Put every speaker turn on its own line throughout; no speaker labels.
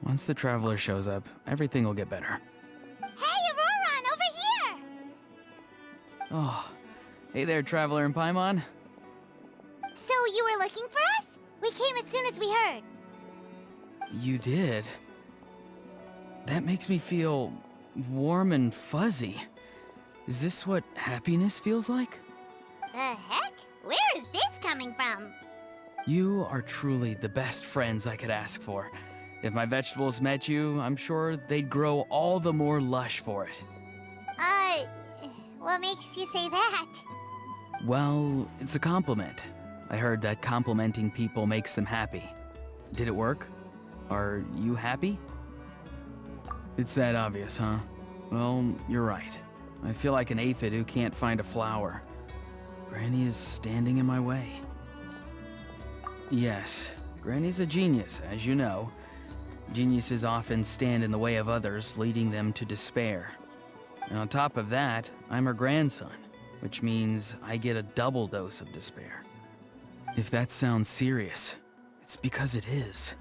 Once the traveler shows up, everything will get better.
Hey, Auroron, over here!
Oh, hey there, traveler in Paimon.
So you were looking for us? We came as soon as we heard.
You did? That makes me feel warm and fuzzy. Is this what happiness feels like?
The heck? Where is this coming from?
You are truly the best friends I could ask for. If my vegetables met you, I'm sure they'd grow all the more lush for it.
What makes you say that?
Well, it's a compliment. I heard that complimenting people makes them happy. Did it work? Are you happy? It's that obvious, huh? Well, you're right. I feel like an aphid who can't find a flower. Granny is standing in my way. Yes, Granny's a genius, as you know. Geniuses often stand in the way of others, leading them to despair. And on top of that, I'm her grandson, which means I get a double dose of despair. If that sounds serious, it's because it is.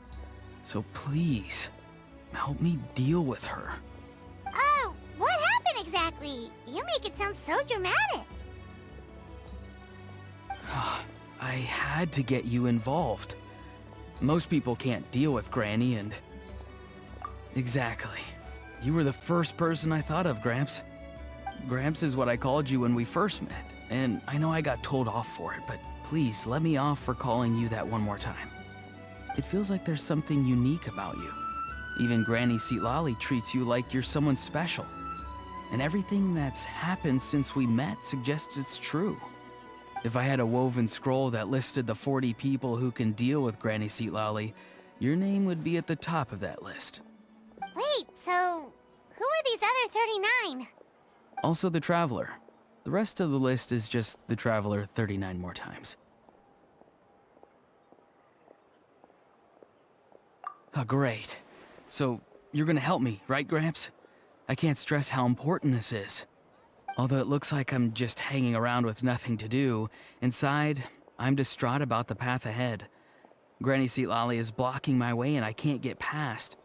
So please, help me deal with her.
Oh, what happened exactly? You make it sound so dramatic.
I had to get you involved. Most people can't deal with Granny and... Exactly. You were the first person I thought of, Gramps. Gramps is what I called you when we first met, and I know I got told off for it, but please let me off for calling you that one more time. It feels like there's something unique about you. Even Granny Seatlali treats you like you're someone special. And everything that's happened since we met suggests it's true. If I had a woven scroll that listed the 40 people who can deal with Granny Seatlali, your name would be at the top of that list.
Wait, so who are these other 39?
Also the Traveler. The rest of the list is just the Traveler 39 more times. Oh, great. So, you're gonna help me, right, Gramps? I can't stress how important this is. Although it looks like I'm just hanging around with nothing to do, inside, I'm distraught about the path ahead. Granny Seatlali is blocking my way and I can't get past.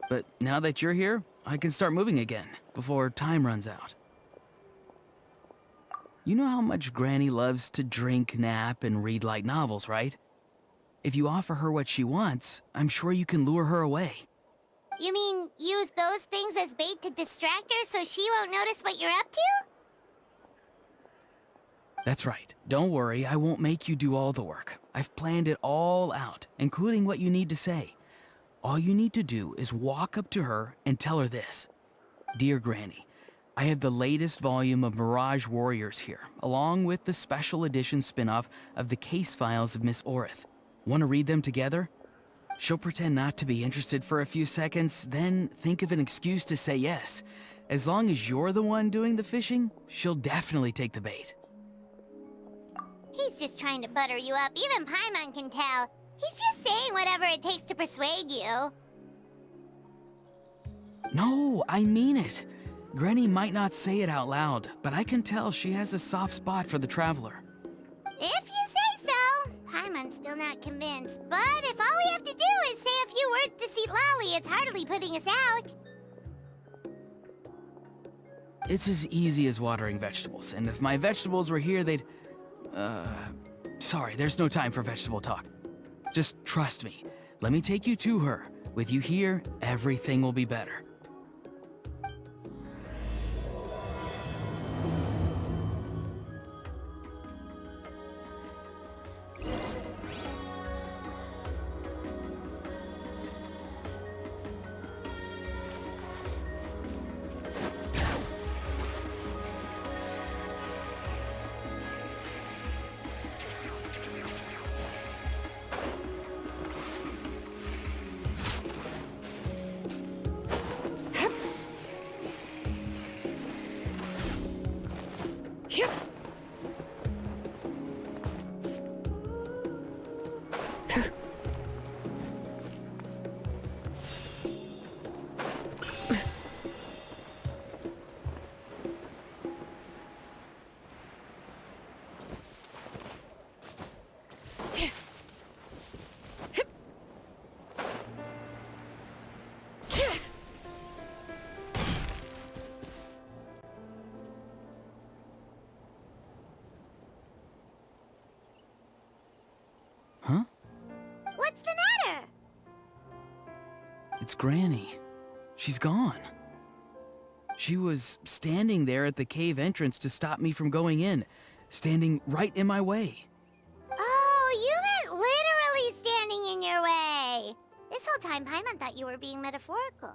But now that you're here, I can start moving again, before time runs out. You know how much Granny loves to drink, nap, and read light novels, right? If you offer her what she wants, I'm sure you can lure her away.
You mean use those things as bait to distract her so she won't notice what you're up to?
That's right. Don't worry, I won't make you do all the work. I've planned it all out, including what you need to say. All you need to do is walk up to her and tell her this. Dear Granny, I have the latest volume of Mirage Warriors here, along with the special edition spin-off of the case files of Miss Orith. Want to read them together? She'll pretend not to be interested for a few seconds, then think of an excuse to say yes. As long as you're the one doing the fishing, she'll definitely take the bait.
He's just trying to butter you up. Even Paimon can tell. He's just saying whatever it takes to persuade you.
No, I mean it. Granny might not say it out loud, but I can tell she has a soft spot for the Traveler.
If you say so. Paimon's still not convinced. But if all we have to do is say a few words to Seatlali, it's hardly putting us out.
It's as easy as watering vegetables, and if my vegetables were here, they'd... Sorry, there's no time for vegetable talk. Just trust me. Let me take you to her. With you here, everything will be better. It's Granny. She's gone. She was standing there at the cave entrance to stop me from going in, standing right in my way.
Oh, you meant literally standing in your way. This whole time, Paimon thought you were being metaphorical.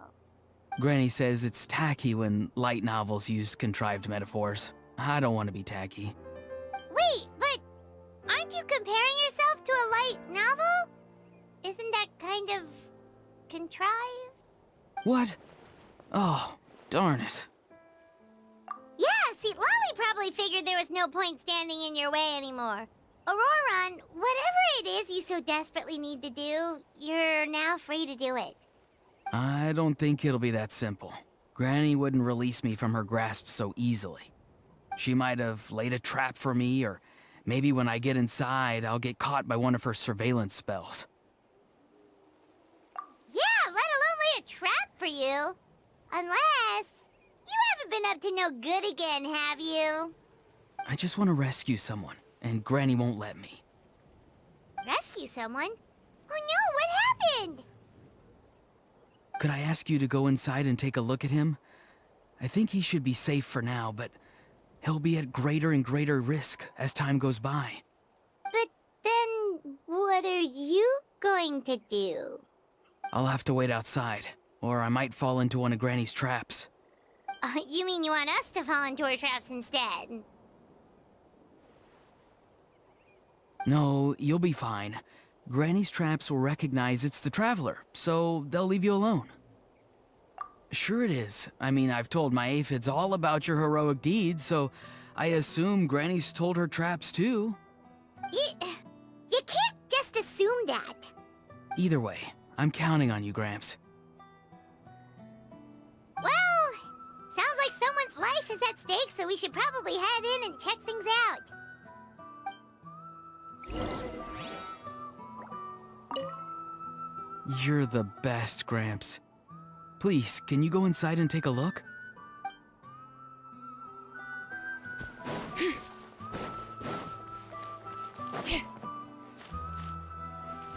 Granny says it's tacky when light novels use contrived metaphors. I don't want to be tacky.
Wait, but aren't you comparing yourself to a light novel? Isn't that kind of contrived?
What? Oh, darn it.
Yeah, see, Lolly probably figured there was no point standing in your way anymore. Auroron, whatever it is you so desperately need to do, you're now free to do it.
I don't think it'll be that simple. Granny wouldn't release me from her grasp so easily. She might have laid a trap for me, or maybe when I get inside, I'll get caught by one of her surveillance spells.
Yeah, let alone lay a trap for you. Unless you haven't been up to no good again, have you?
I just want to rescue someone, and Granny won't let me.
Rescue someone? Oh no, what happened?
Could I ask you to go inside and take a look at him? I think he should be safe for now, but he'll be at greater and greater risk as time goes by.
But then, what are you going to do?
I'll have to wait outside, or I might fall into one of Granny's traps.
You mean you want us to fall into her traps instead?
No, you'll be fine. Granny's traps will recognize it's the Traveler, so they'll leave you alone. Sure it is. I mean, I've told my aphids all about your heroic deeds, so I assume Granny's told her traps too.
You can't just assume that.
Either way, I'm counting on you, Gramps.
Well, sounds like someone's life is at stake, so we should probably head in and check things out.
You're the best, Gramps. Please, can you go inside and take a look?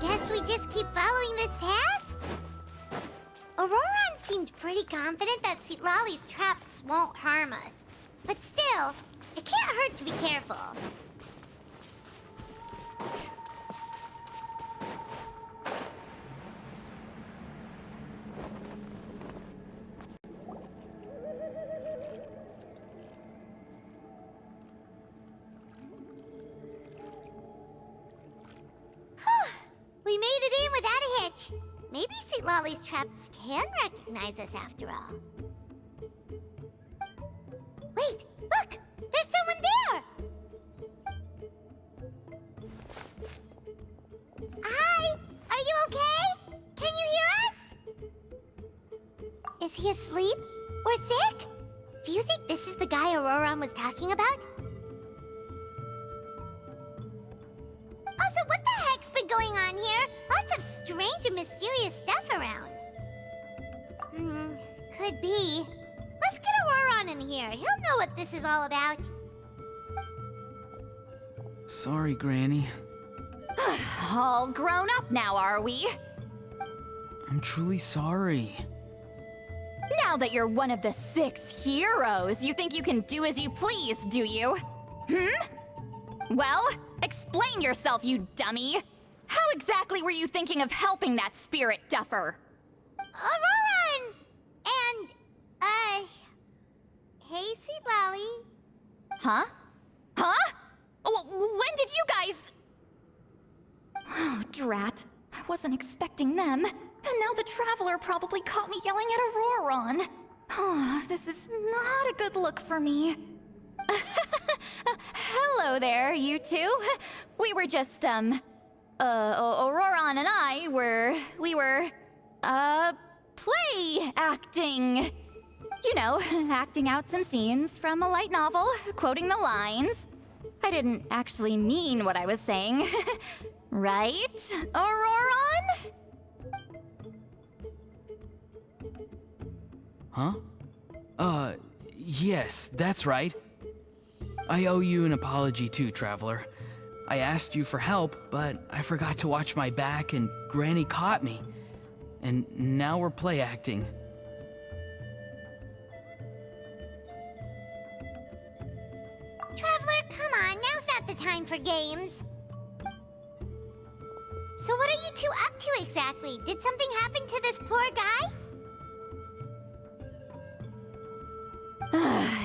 Guess we just keep following this path? Auroron seemed pretty confident that Lolly's traps won't harm us. But still, it can't hurt to be careful. We made it in without a hitch. Maybe St. Lolly's traps can recognize us after all. Wait, look! There's someone there! Hi! Are you okay? Can you hear us? Is he asleep? Or sick? Do you think this is the guy Auroron was talking about? Also, what the heck's been going on here? Lots of strange and mysterious stuff around. Could be. Let's get Auroron in here. He'll know what this is all about.
Sorry, Granny.
All grown up now, are we?
I'm truly sorry.
Now that you're one of the 6 heroes, you think you can do as you please, do you? Well, explain yourself, you dummy! How exactly were you thinking of helping that spirit duffer?
Auroron! And, hey, Seed Lolly.
Huh? Huh? When did you guys... Oh, drat. I wasn't expecting them. And now the Traveler probably caught me yelling at Auroron. Oh, this is not a good look for me. Hello there, you two. We were just, Auroron and I we were, play acting. You know, acting out some scenes from a light novel, quoting the lines. I didn't actually mean what I was saying. Right, Auroron?
Huh? Yes, that's right. I owe you an apology too, Traveler. I asked you for help, but I forgot to watch my back and Granny caught me. and now we're play acting.
Traveler, come on, now's not the time for games. So what are you two up to exactly? Did something happen to this poor guy?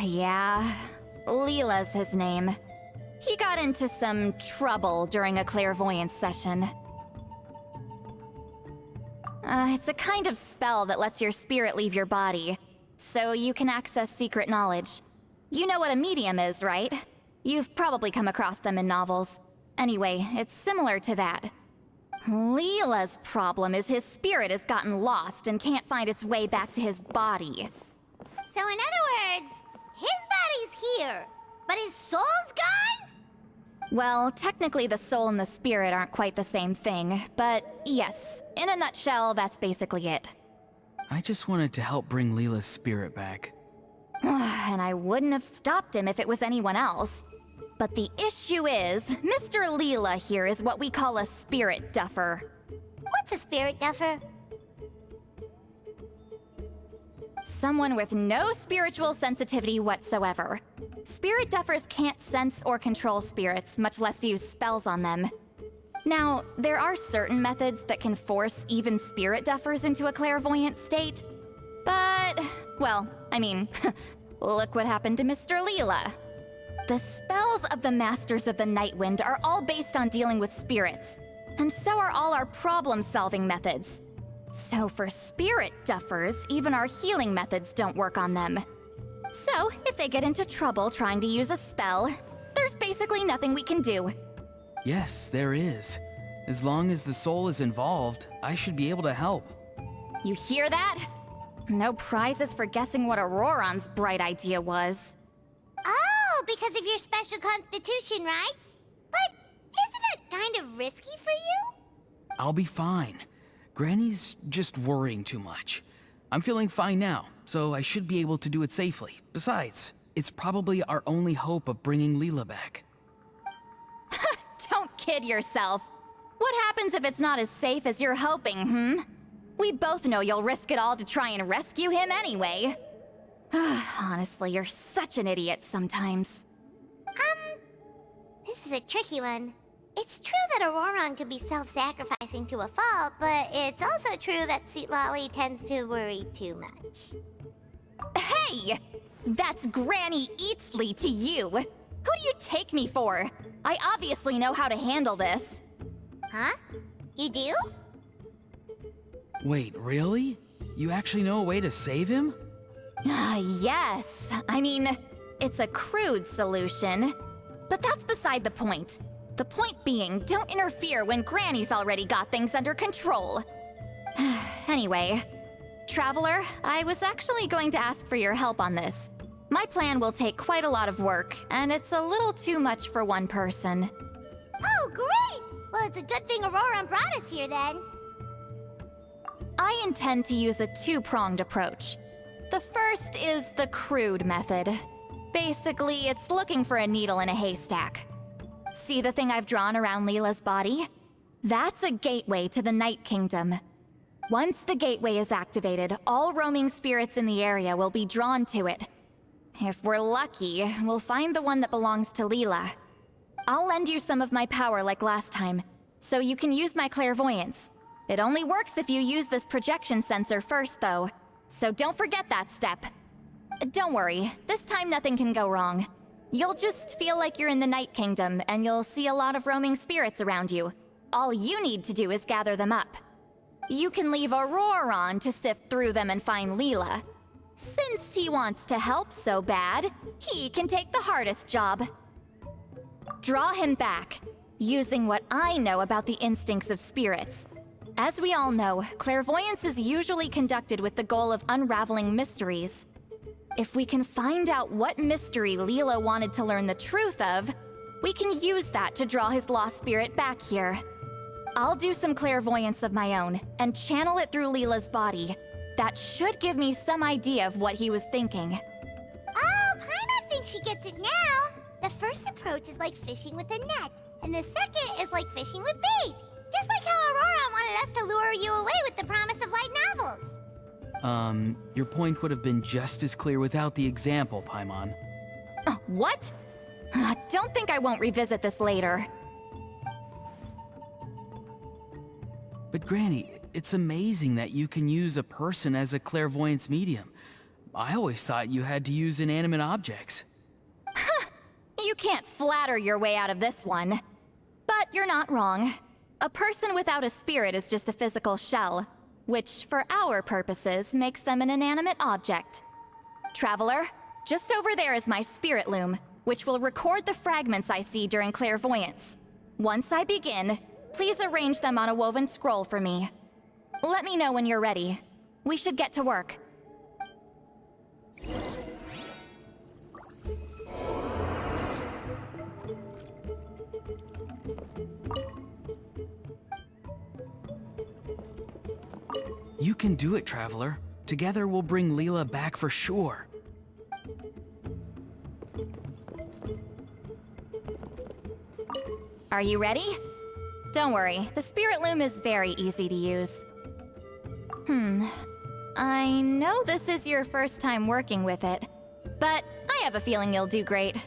Yeah, Leela's his name. He got into some trouble during a clairvoyance session. It's a kind of spell that lets your spirit leave your body, so you can access secret knowledge. You know what a medium is, right? You've probably come across them in novels. Anyway, it's similar to that. Leela's problem is his spirit has gotten lost and can't find its way back to his body.
So in other words, his body's here, but his soul's gone?
Well, technically the soul and the spirit aren't quite the same thing, but yes, in a nutshell, that's basically it.
I just wanted to help bring Leela's spirit back.
And I wouldn't have stopped him if it was anyone else. But the issue is, Mr. Leela here is what we call a spirit duffer.
What's a spirit duffer?
Someone with no spiritual sensitivity whatsoever. Spirit duffers can't sense or control spirits, much less use spells on them. Now, there are certain methods that can force even spirit duffers into a clairvoyant state. But, well, I mean, look what happened to Mr. Leela. The spells of the Masters of the Nightwind are all based on dealing with spirits, and so are all our problem-solving methods. So for spirit duffers, even our healing methods don't work on them. So, if they get into trouble trying to use a spell, there's basically nothing we can do.
Yes, there is. As long as the soul is involved, I should be able to help.
You hear that? No prizes for guessing what Auroron's bright idea was.
Oh, because of your special constitution, right? But isn't that kind of risky for you?
I'll be fine. Granny's just worrying too much. I'm feeling fine now, so I should be able to do it safely. Besides, it's probably our only hope of bringing Leela back.
Don't kid yourself. What happens if it's not as safe as you're hoping, We both know you'll risk it all to try and rescue him anyway. Honestly, you're such an idiot sometimes.
This is a tricky one. It's true that Auroron could be self-sacrificing to a fault, but it's also true that Sweet Lolly tends to worry too much.
Hey! That's Granny Eatsley to you! Who do you take me for? I obviously know how to handle this.
Huh? You do?
Wait, really? You actually know a way to save him?
Yes. I mean, it's a crude solution. But that's beside the point. The point being, don't interfere when Granny's already got things under control. Anyway, Traveler, I was actually going to ask for your help on this. My plan will take quite a lot of work, and it's a little too much for one person.
Oh, great! Well, it's a good thing Auroron brought us here then.
I intend to use a two-pronged approach. The first is the crude method. Basically, it's looking for a needle in a haystack. See the thing I've drawn around Leela's body? That's a gateway to the Night Kingdom. Once the gateway is activated, all roaming spirits in the area will be drawn to it. If we're lucky, we'll find the one that belongs to Leela. I'll lend you some of my power like last time, so you can use my clairvoyance. It only works if you use this projection sensor first, though, so don't forget that step. Don't worry, this time nothing can go wrong. You'll just feel like you're in the Night Kingdom, and you'll see a lot of roaming spirits around you. All you need to do is gather them up. You can leave Auroron to sift through them and find Leela. Since he wants to help so bad, he can take the hardest job. Draw him back, using what I know about the instincts of spirits. As we all know, clairvoyance is usually conducted with the goal of unraveling mysteries. If we can find out what mystery Leela wanted to learn the truth of, we can use that to draw his lost spirit back here. I'll do some clairvoyance of my own and channel it through Leela's body. That should give me some idea of what he was thinking.
Oh, Paimon thinks she gets it now. The first approach is like fishing with a net, and the second is like fishing with bait. Just like how Auroron wanted us to lure you away with the promise of light
Your point would have been just as clear without the example, Paimon.
What? Don't think I won't revisit this later.
But Granny, it's amazing that you can use a person as a clairvoyance medium. I always thought you had to use inanimate objects.
You can't flatter your way out of this one. But you're not wrong. A person without a spirit is just a physical shell, which, for our purposes, makes them an inanimate object. Traveler, just over there is my spirit loom, which will record the fragments I see during clairvoyance. Once I begin, please arrange them on a woven scroll for me. Let me know when you're ready. We should get to work.
You can do it, Traveler. Together we'll bring Leela back for sure.
Are you ready? Don't worry, the spirit loom is very easy to use. I know this is your first time working with it, but I have a feeling you'll do great.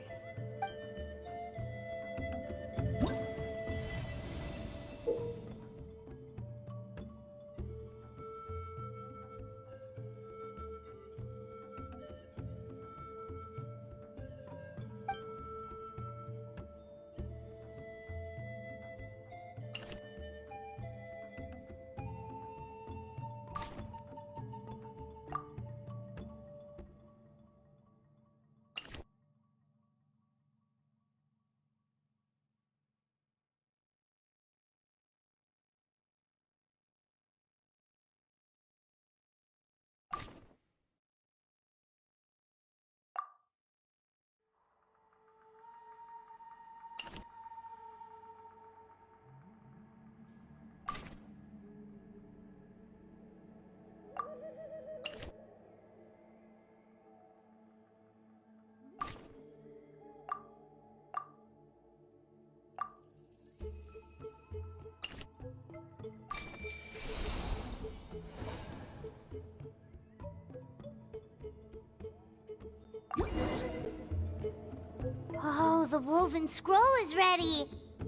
Oh, the woven scroll is ready.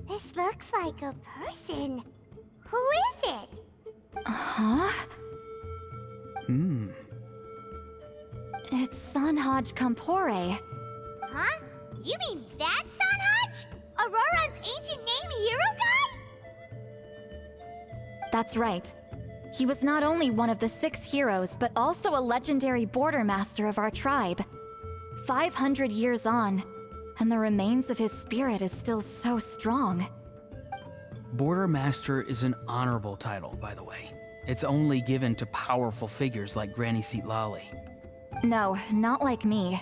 This looks like a person. Who is it?
Huh? It's Sanhaj Kampore.
Huh? You mean that Sanhaj? Auroran's ancient name hero guy?
That's right. He was not only one of the 6 heroes, but also a legendary border master of our tribe. 500 years on, and the remains of his spirit is still so strong.
Border Master is an honorable title, by the way. It's only given to powerful figures like Granny Seatlali.
No, not like me.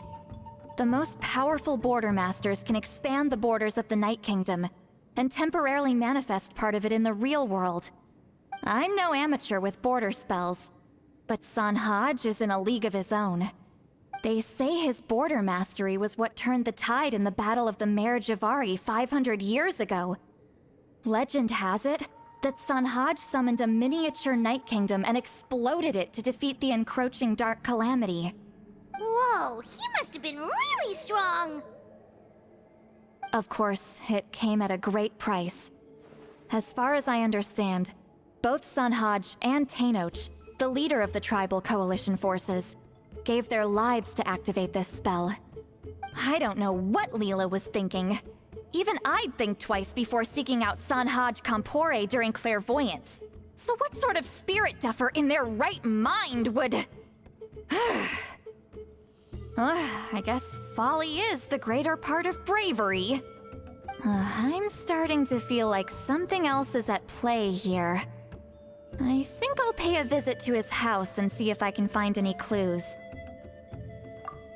The most powerful border masters can expand the borders of the Night Kingdom, and temporarily manifest part of it in the real world. I'm no amateur with border spells, but Sanhaj is in a league of his own. They say his border mastery was what turned the tide in the Battle of the Mare Javari 500 years ago. Legend has it that Sanhaj summoned a miniature Night Kingdom and exploded it to defeat the encroaching Dark Calamity.
Whoa, he must have been really strong.
Of course, it came at a great price. As far as I understand, both Sanhaj and Tainoch, the leader of the tribal coalition forces, gave their lives to activate this spell. I don't know what Leela was thinking. Even I'd think twice before seeking out Sanhaj Kampore during clairvoyance. So what sort of spirit duffer in their right mind would... I guess folly is the greater part of bravery. I'm starting to feel like something else is at play here. I think I'll pay a visit to his house and see if I can find any clues.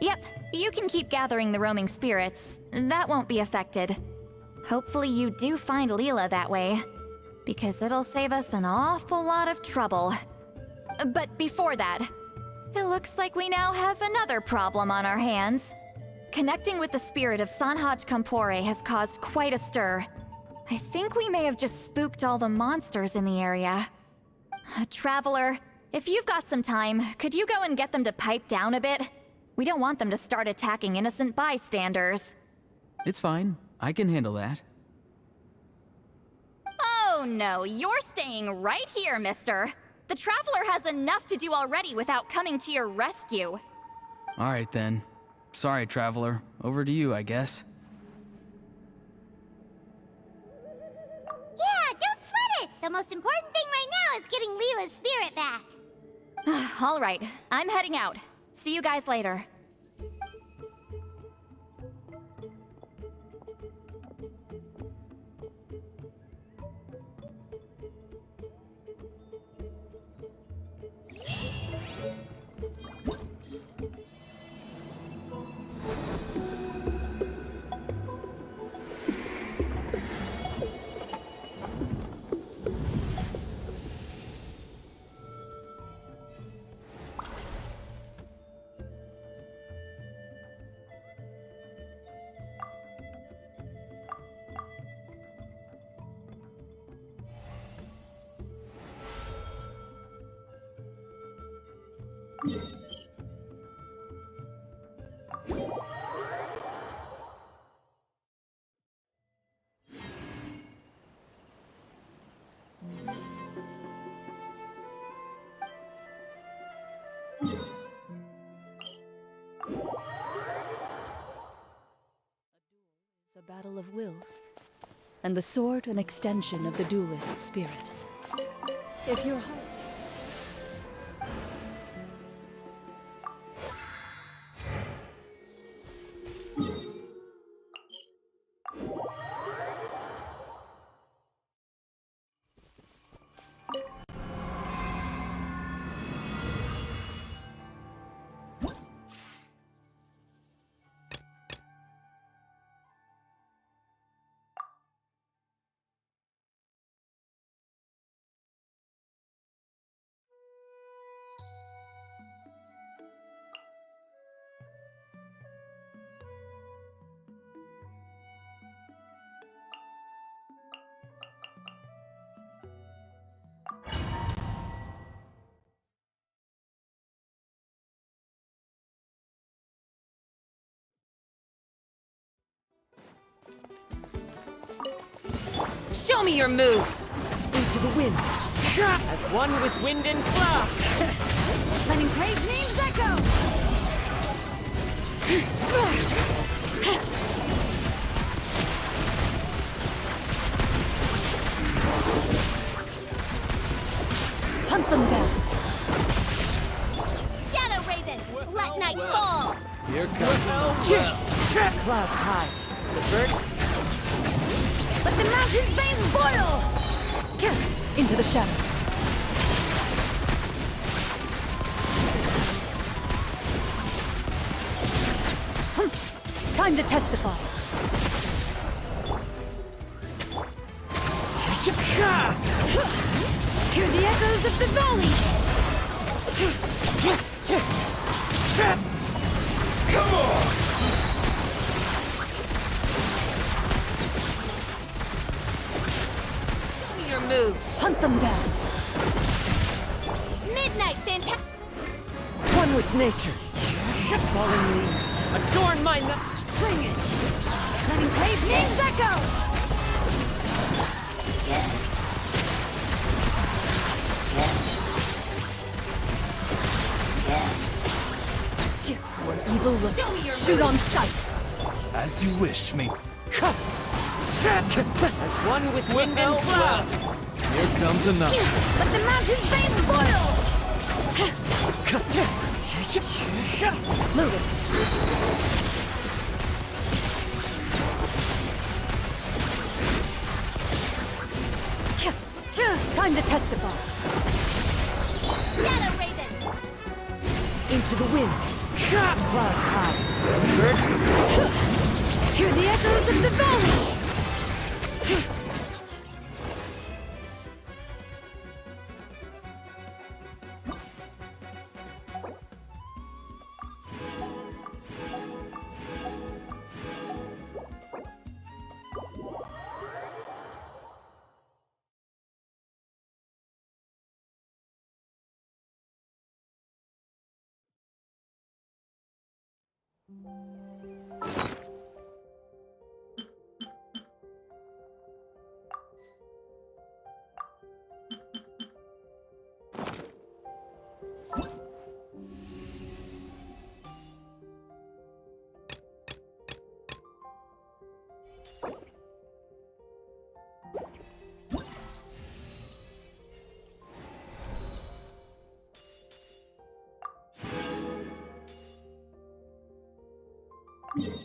Yep, you can keep gathering the roaming spirits. That won't be affected. Hopefully you do find Leela that way, because it'll save us an awful lot of trouble. But before that, it looks like we now have another problem on our hands. Connecting with the spirit of Sanhaj Kampore has caused quite a stir. I think we may have just spooked all the monsters in the area. Traveler, if you've got some time, could you go and get them to pipe down a bit? We don't want them to start attacking innocent bystanders.
It's fine. I can handle that.
Oh no, you're staying right here, mister. The Traveler has enough to do already without coming to your rescue.
Alright then. Sorry, Traveler. Over to you, I guess.
Yeah, don't sweat it! The most important thing right now is getting Leela's spirit back.
All right, I'm heading out. See you guys later.
A battle of wills, and the sword an extension of the duelist's spirit. If your heart... Show me your moves!
Into the wind, as one with wind and cloud.
Letting great names echo! Hunt them down!
Shadow Raven, let night fall!
Here comes
Clouds high. The birds.
Let the mountain's veins boil! Into the shadows. Time to testify. Hear the echoes of the valley!
Come on!
Your move. Hunt them down.
Midnight Fantastic!
One with nature. Fallen leaves adorn my
Bring it! Letting great names echo! Your evil look. Shoot on sight.
As you wish, me.
as one with wind and cloud.
Here comes another.
Let the mountain's veins boil! Move it. Time to testify.
Shadow Raven!
Into the wind. Clouds high. Birds.
Hear the echoes of the valley!
Yeah.